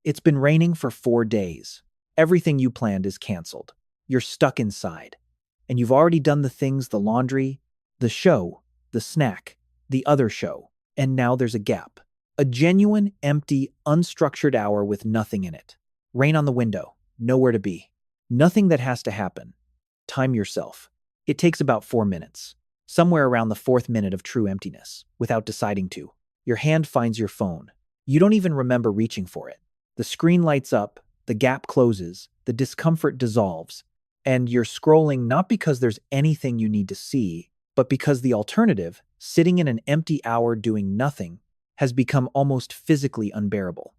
It's been raining for 4 days. Everything you planned is canceled. You're stuck inside. And you've already done the things, the laundry, the show, the snack, the other show. And now there's a gap. A genuine, empty, unstructured hour with nothing in it. Rain on the window. Nowhere to be. Nothing that has to happen. Time yourself. It takes about 4 minutes. Somewhere around the fourth minute of true emptiness, without deciding to. Your hand finds your phone. You don't even remember reaching for it. The screen lights up, the gap closes, the discomfort dissolves, and you're scrolling not because there's anything you need to see, but because the alternative, sitting in an empty hour doing nothing, has become almost physically unbearable.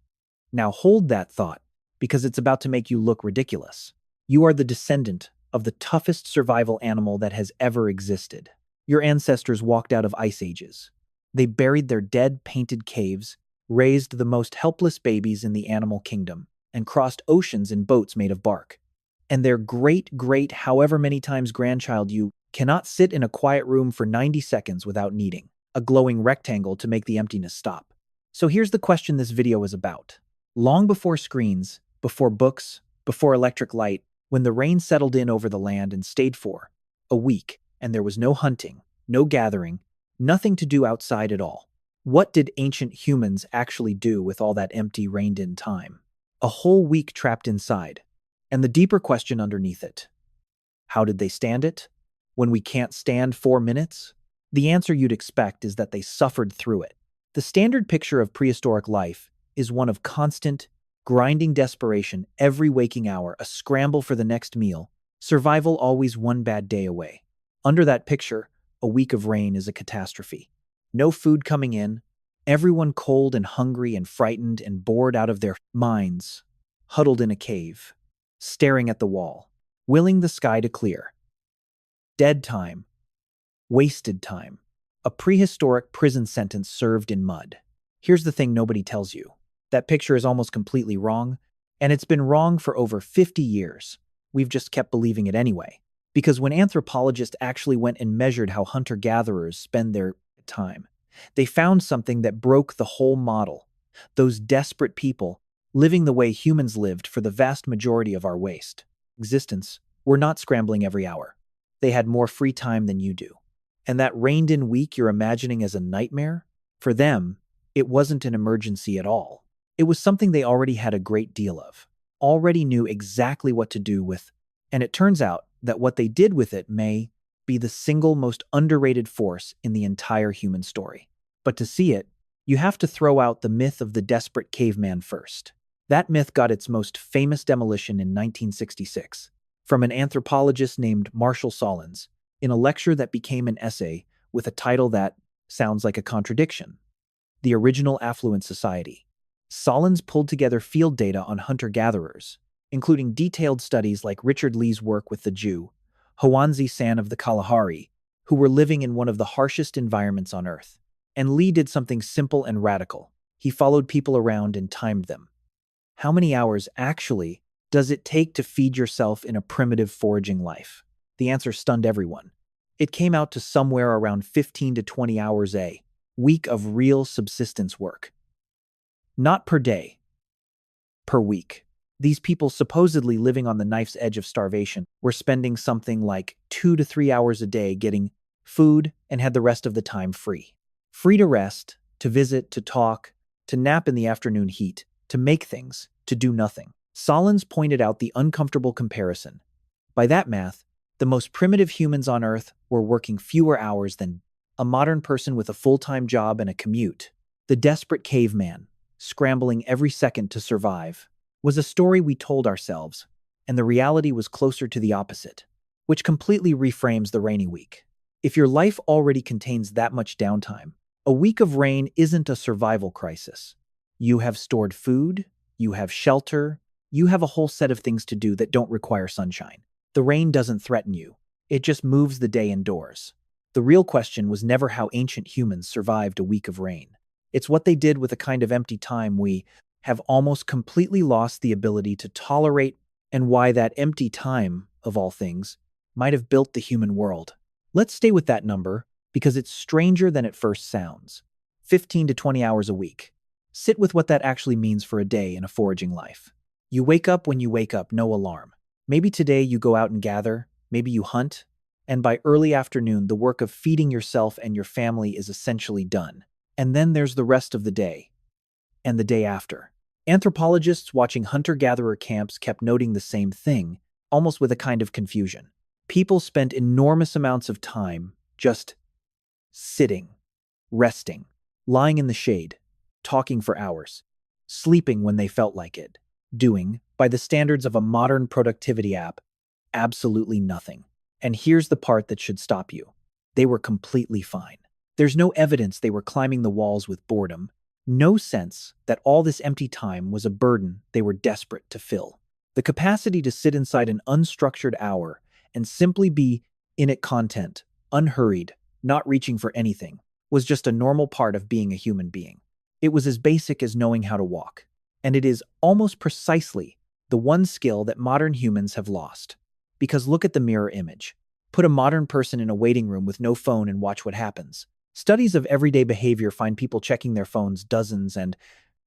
Now hold that thought, because it's about to make you look ridiculous. You are the descendant of the toughest survival animal that has ever existed. Your ancestors walked out of ice ages. They buried their dead, painted caves, raised the most helpless babies in the animal kingdom, and crossed oceans in boats made of bark. And their great however many times grandchild you cannot sit in a quiet room for 90 seconds without needing a glowing rectangle to make the emptiness stop. So here's the question this video is about. Long before screens, before books, before electric light, when the rain settled in over the land and stayed for a week, and there was no hunting, no gathering, nothing to do outside at all, what did ancient humans actually do with all that empty, rained-in time? A whole week trapped inside. And the deeper question underneath it. How did they stand it? When we can't stand 4 minutes? The answer you'd expect is that they suffered through it. The standard picture of prehistoric life is one of constant, grinding desperation every waking hour, a scramble for the next meal, survival always one bad day away. Under that picture, a week of rain is a catastrophe. No food coming in, everyone cold and hungry and frightened and bored out of their minds, huddled in a cave, staring at the wall, willing the sky to clear. Dead time. Wasted time. A prehistoric prison sentence served in mud. Here's the thing nobody tells you. That picture is almost completely wrong, and it's been wrong for over 50 years. We've just kept believing it anyway. Because when anthropologists actually went and measured how hunter-gatherers spend their time, they found something that broke the whole model. Those desperate people, living the way humans lived for the vast majority of our existence, were not scrambling every hour. They had more free time than you do. And that rained-in week you're imagining as a nightmare? For them, it wasn't an emergency at all. It was something they already had a great deal of, already knew exactly what to do with, and it turns out that what they did with it may be the single most underrated force in the entire human story. But to see it, you have to throw out the myth of the desperate caveman first. That myth got its most famous demolition in 1966, from an anthropologist named Marshall Solins, in a lecture that became an essay with a title that sounds like a contradiction. The Original Affluent Society. Solins pulled together field data on hunter-gatherers, including detailed studies like Richard Lee's work with the Jew, Hwanzi San of the Kalahari, who were living in one of the harshest environments on Earth. And Lee did something simple and radical. He followed people around and timed them. How many hours, actually, does it take to feed yourself in a primitive foraging life? The answer stunned everyone. It came out to somewhere around 15 to 20 hours a week of real subsistence work. Not per day. Per week. These people supposedly living on the knife's edge of starvation were spending something like 2 to 3 hours a day getting food and had the rest of the time free. Free to rest, to visit, to talk, to nap in the afternoon heat, to make things, to do nothing. Solins pointed out the uncomfortable comparison. By that math, the most primitive humans on Earth were working fewer hours than a modern person with a full-time job and a commute. The desperate caveman, scrambling every second to survive, was a story we told ourselves, and the reality was closer to the opposite, which completely reframes the rainy week. If your life already contains that much downtime, a week of rain isn't a survival crisis. You have stored food, you have shelter, you have a whole set of things to do that don't require sunshine. The rain doesn't threaten you. It just moves the day indoors. The real question was never how ancient humans survived a week of rain. It's what they did with a kind of empty time we have almost completely lost the ability to tolerate, and why that empty time, of all things, might have built the human world. Let's stay with that number, because it's stranger than it first sounds. 15 to 20 hours a week. Sit with what that actually means for a day in a foraging life. You wake up when you wake up, no alarm. Maybe today you go out and gather, maybe you hunt, and by early afternoon, the work of feeding yourself and your family is essentially done. And then there's the rest of the day, and the day after. Anthropologists watching hunter-gatherer camps kept noting the same thing, almost with a kind of confusion. People spent enormous amounts of time just sitting, resting, lying in the shade, talking for hours, sleeping when they felt like it, doing, by the standards of a modern productivity app, absolutely nothing. And here's the part that should stop you. They were completely fine. There's no evidence they were climbing the walls with boredom, no sense that all this empty time was a burden they were desperate to fill. The capacity to sit inside an unstructured hour and simply be in it content, unhurried, not reaching for anything, was just a normal part of being a human being. It was as basic as knowing how to walk. And it is almost precisely the one skill that modern humans have lost. Because look at the mirror image. Put a modern person in a waiting room with no phone and watch what happens. Studies of everyday behavior find people checking their phones dozens and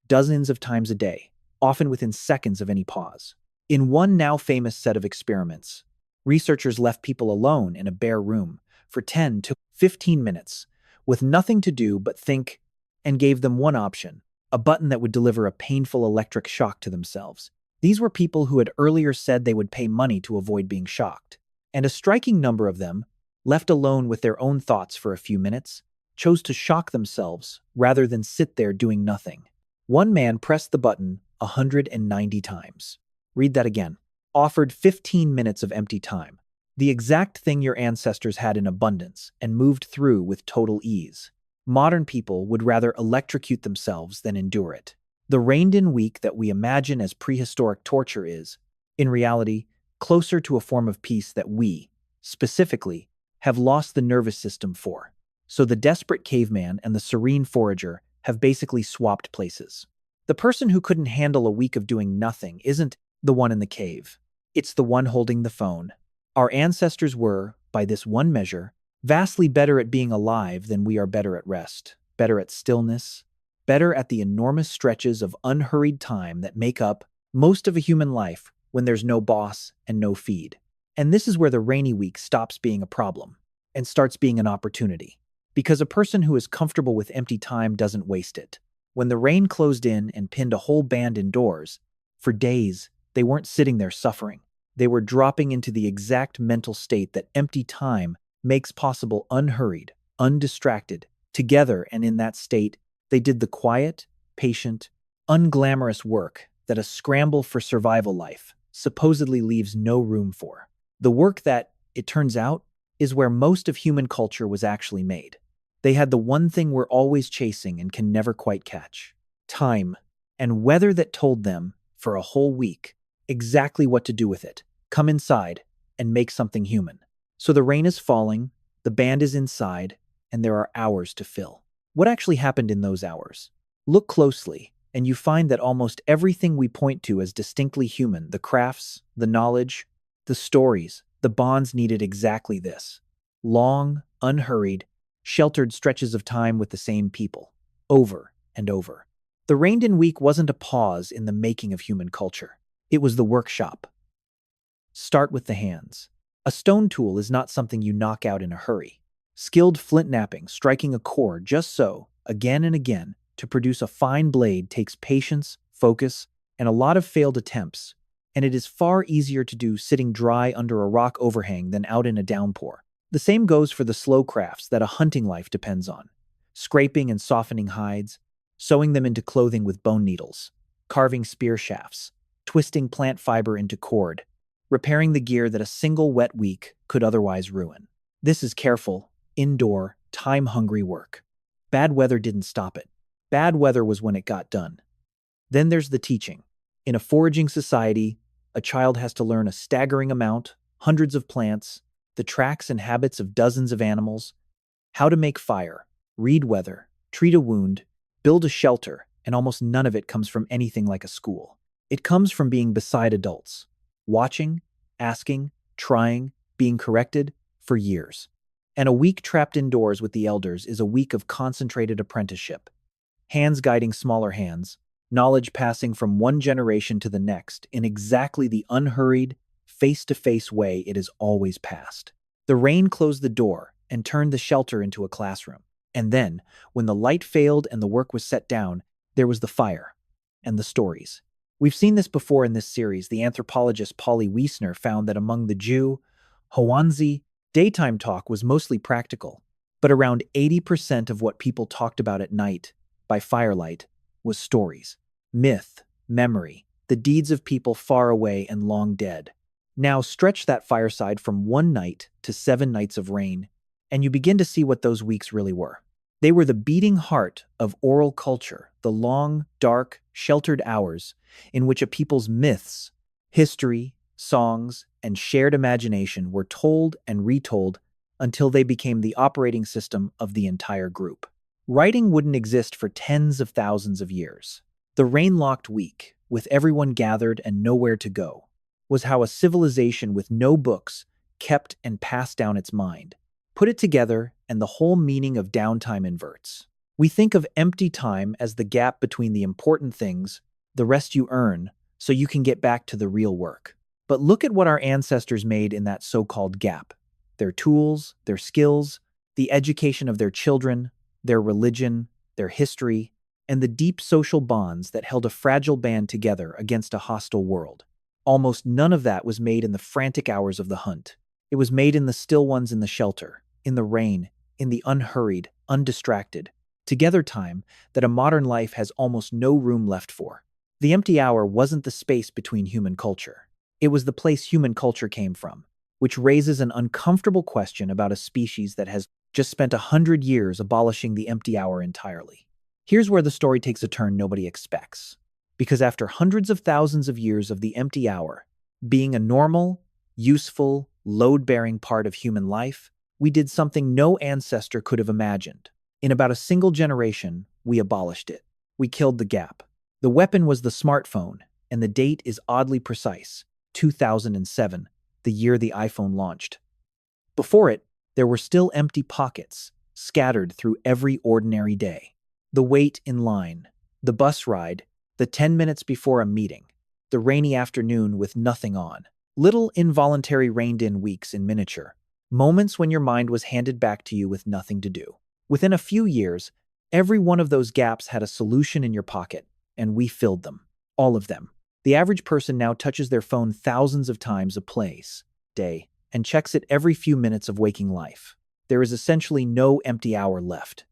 dozens of times a day, often within seconds of any pause. In one now famous set of experiments, researchers left people alone in a bare room for 10 to 15 minutes with nothing to do but think, and gave them one option, a button that would deliver a painful electric shock to themselves. These were people who had earlier said they would pay money to avoid being shocked. And a striking number of them, left alone with their own thoughts for a few minutes, chose to shock themselves rather than sit there doing nothing. One man pressed the button 190 times. Read that again. Offered 15 minutes of empty time. The exact thing your ancestors had in abundance and moved through with total ease. Modern people would rather electrocute themselves than endure it. The reined-in week that we imagine as prehistoric torture is, in reality, closer to a form of peace that we, specifically, have lost the nervous system for. So the desperate caveman and the serene forager have basically swapped places. The person who couldn't handle a week of doing nothing isn't the one in the cave. It's the one holding the phone. Our ancestors were, by this one measure, vastly better at being alive than we are better at rest, better at stillness, better at the enormous stretches of unhurried time that make up most of a human life when there's no boss and no feed. And this is where the rainy week stops being a problem and starts being an opportunity. Because a person who is comfortable with empty time doesn't waste it. When the rain closed in and pinned a whole band indoors, for days, they weren't sitting there suffering. They were dropping into the exact mental state that empty time makes possible unhurried, undistracted, together, and in that state, they did the quiet, patient, unglamorous work that a scramble for survival life supposedly leaves no room for. The work that, it turns out, is where most of human culture was actually made. They had the one thing we're always chasing and can never quite catch: time, and weather that told them, for a whole week, exactly what to do with it. Come inside and make something human. So the rain is falling, the band is inside, and there are hours to fill. What actually happened in those hours? Look closely, and you find that almost everything we point to as distinctly human, the crafts, the knowledge, the stories, the bonds, needed exactly this. Long, unhurried, sheltered stretches of time with the same people, over and over. The reined-in week wasn't a pause in the making of human culture. It was the workshop. Start with the hands. A stone tool is not something you knock out in a hurry. Skilled flint knapping, striking a chord just so, again and again, to produce a fine blade takes patience, focus, and a lot of failed attempts, and it is far easier to do sitting dry under a rock overhang than out in a downpour. The same goes for the slow crafts that a hunting life depends on: scraping and softening hides, sewing them into clothing with bone needles, carving spear shafts, twisting plant fiber into cord, repairing the gear that a single wet week could otherwise ruin. This is careful, indoor, time-hungry work. Bad weather didn't stop it. Bad weather was when it got done. Then there's the teaching. In a foraging society, a child has to learn a staggering amount, hundreds of plants, the tracks and habits of dozens of animals, how to make fire, read weather, treat a wound, build a shelter, and almost none of it comes from anything like a school. It comes from being beside adults, watching, asking, trying, being corrected, for years. And a week trapped indoors with the elders is a week of concentrated apprenticeship. hands guiding smaller hands, knowledge passing from one generation to the next in exactly the unhurried, face-to-face way it has always passed. The rain closed the door and turned the shelter into a classroom. And then, when the light failed and the work was set down, there was the fire and the stories. We've seen this before in this series. The anthropologist Polly Wiesner found that among the Jew, Hoanzi, daytime talk was mostly practical, but around 80% of what people talked about at night, by firelight, was stories, myth, memory, the deeds of people far away and long dead. Now stretch that fireside from one night to 7 nights of rain, and you begin to see what those weeks really were. They were the beating heart of oral culture, the long, dark, sheltered hours in which a people's myths, history, songs, and shared imagination were told and retold until they became the operating system of the entire group. Writing wouldn't exist for tens of thousands of years. The rain-locked week, with everyone gathered and nowhere to go, was how a civilization with no books kept and passed down its mind. Put it together, and the whole meaning of downtime inverts. We think of empty time as the gap between the important things, the rest you earn, so you can get back to the real work. But look at what our ancestors made in that so-called gap. Their tools, their skills, the education of their children, their religion, their history, and the deep social bonds that held a fragile band together against a hostile world. Almost none of that was made in the frantic hours of the hunt. It was made in the still ones in the shelter, in the rain, in the unhurried, undistracted, together time that a modern life has almost no room left for. The empty hour wasn't the space between human culture. It was the place human culture came from, which raises an uncomfortable question about a species that has just spent 100 years abolishing the empty hour entirely. Here's where the story takes a turn nobody expects. Because after hundreds of thousands of years of the empty hour, being a normal, useful, load-bearing part of human life, we did something no ancestor could have imagined. In about a single generation, we abolished it. We killed the gap. The weapon was the smartphone, and the date is oddly precise, 2007, the year the iPhone launched. Before it, there were still empty pockets, scattered through every ordinary day. The wait in line, the bus ride, the 10 minutes before a meeting, the rainy afternoon with nothing on. Little involuntary reined-in weeks in miniature, moments when your mind was handed back to you with nothing to do. Within a few years, every one of those gaps had a solution in your pocket, and we filled them. All of them. The average person now touches their phone thousands of times a day, and checks it every few minutes of waking life. There is essentially no empty hour left.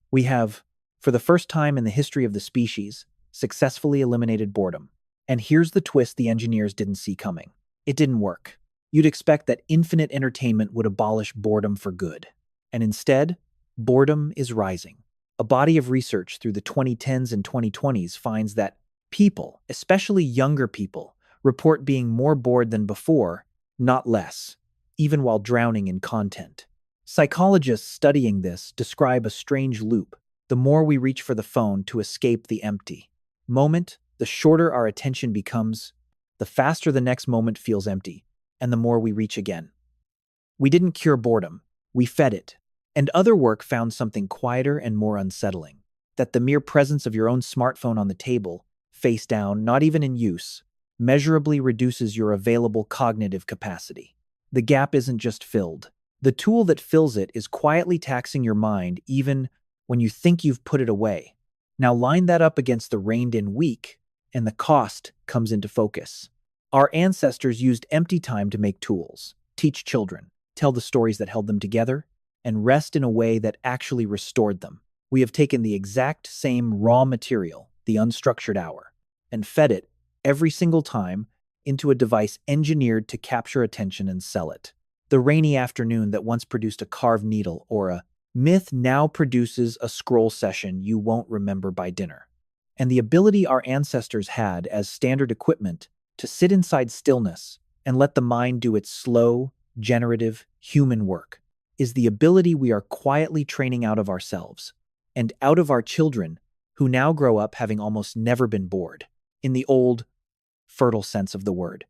We have, for the first time in the history of the species, successfully eliminated boredom. And here's the twist the engineers didn't see coming. It didn't work. You'd expect that infinite entertainment would abolish boredom for good. And instead, boredom is rising. A body of research through the 2010s and 2020s finds that people, especially younger people, report being more bored than before, not less, even while drowning in content. Psychologists studying this describe a strange loop. The more we reach for the phone to escape the empty moment, the shorter our attention becomes, the faster the next moment feels empty, and the more we reach again. We didn't cure boredom, we fed it. And other work found something quieter and more unsettling, that the mere presence of your own smartphone on the table, face down, not even in use, measurably reduces your available cognitive capacity. The gap isn't just filled. The tool that fills it is quietly taxing your mind even when you think you've put it away. Now line that up against the reined-in week, and the cost comes into focus. Our ancestors used empty time to make tools, teach children, tell the stories that held them together, and rest in a way that actually restored them. We have taken the exact same raw material, the unstructured hour, and fed it, every single time, into a device engineered to capture attention and sell it. The rainy afternoon that once produced a carved needle or a myth now produces a scroll session you won't remember by dinner. And the ability our ancestors had as standard equipment to sit inside stillness and let the mind do its slow, generative, human work is the ability we are quietly training out of ourselves and out of our children who now grow up having almost never been bored, in the old, fertile sense of the word.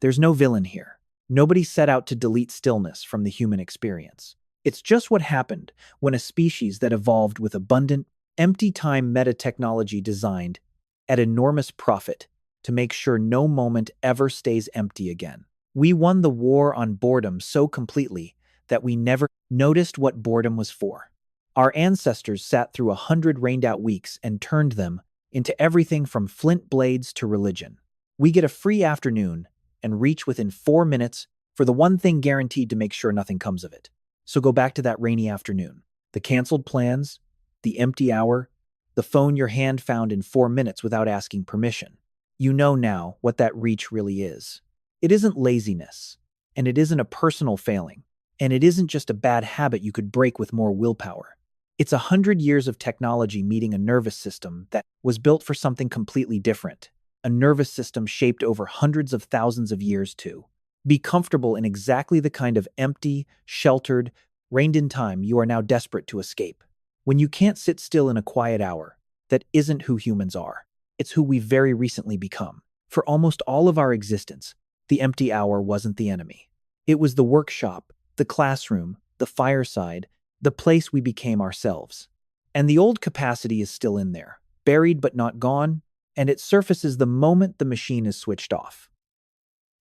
There's no villain here. Nobody set out to delete stillness from the human experience. It's just what happened when a species that evolved with abundant, Empty time meta technology designed at enormous profit to make sure no moment ever stays empty again. We won the war on boredom so completely that we never noticed what boredom was for. Our ancestors sat through 100 rained-out weeks and turned them into everything from flint blades to religion. We get a free afternoon and reach within 4 minutes for the one thing guaranteed to make sure nothing comes of it. So go back to that rainy afternoon. The canceled plans, the empty hour, the phone your hand found in 4 minutes without asking permission. You know now what that reach really is. It isn't laziness, and it isn't a personal failing, and it isn't just a bad habit you could break with more willpower. It's 100 years of technology meeting a nervous system that was built for something completely different, a nervous system shaped over hundreds of thousands of years to be comfortable in exactly the kind of empty, sheltered, reined-in time you are now desperate to escape. When you can't sit still in a quiet hour, that isn't who humans are. It's who we've very recently become. For almost all of our existence, the empty hour wasn't the enemy. It was the workshop, the classroom, the fireside, the place we became ourselves. And the old capacity is still in there, buried but not gone, and it surfaces the moment the machine is switched off.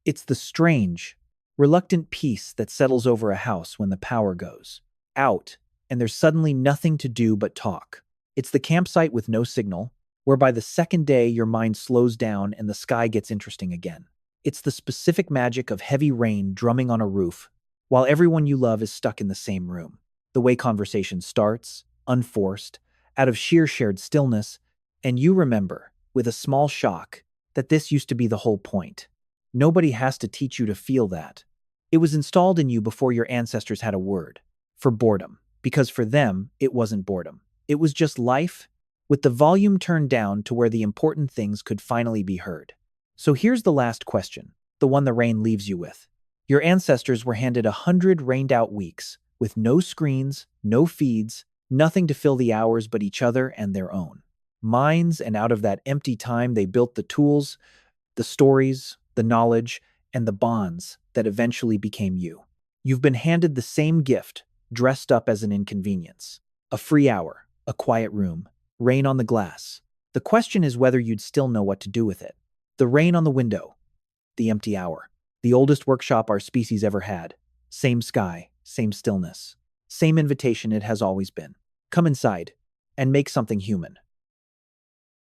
It's the strange, reluctant peace that settles over a house when the power goes out, and there's suddenly nothing to do but talk. It's the campsite with no signal, where by the second day your mind slows down and the sky gets interesting again. It's the specific magic of heavy rain drumming on a roof, while everyone you love is stuck in the same room. The way conversation starts, unforced, out of sheer shared stillness, and you remember, with a small shock, that this used to be the whole point. Nobody has to teach you to feel that. It was installed in you before your ancestors had a word for boredom, because for them, it wasn't boredom. It was just life, with the volume turned down to where the important things could finally be heard. So here's the last question, the one the rain leaves you with. Your ancestors were handed 100 rained-out weeks, with no screens, no feeds, nothing to fill the hours but each other and their own minds, and out of that empty time they built the tools, the stories, the knowledge, and the bonds that eventually became you. You've been handed the same gift, dressed up as an inconvenience. A free hour, a quiet room, rain on the glass. The question is whether you'd still know what to do with it. The rain on the window, the empty hour, the oldest workshop our species ever had. Same sky, same stillness, same invitation it has always been. Come inside and make something human.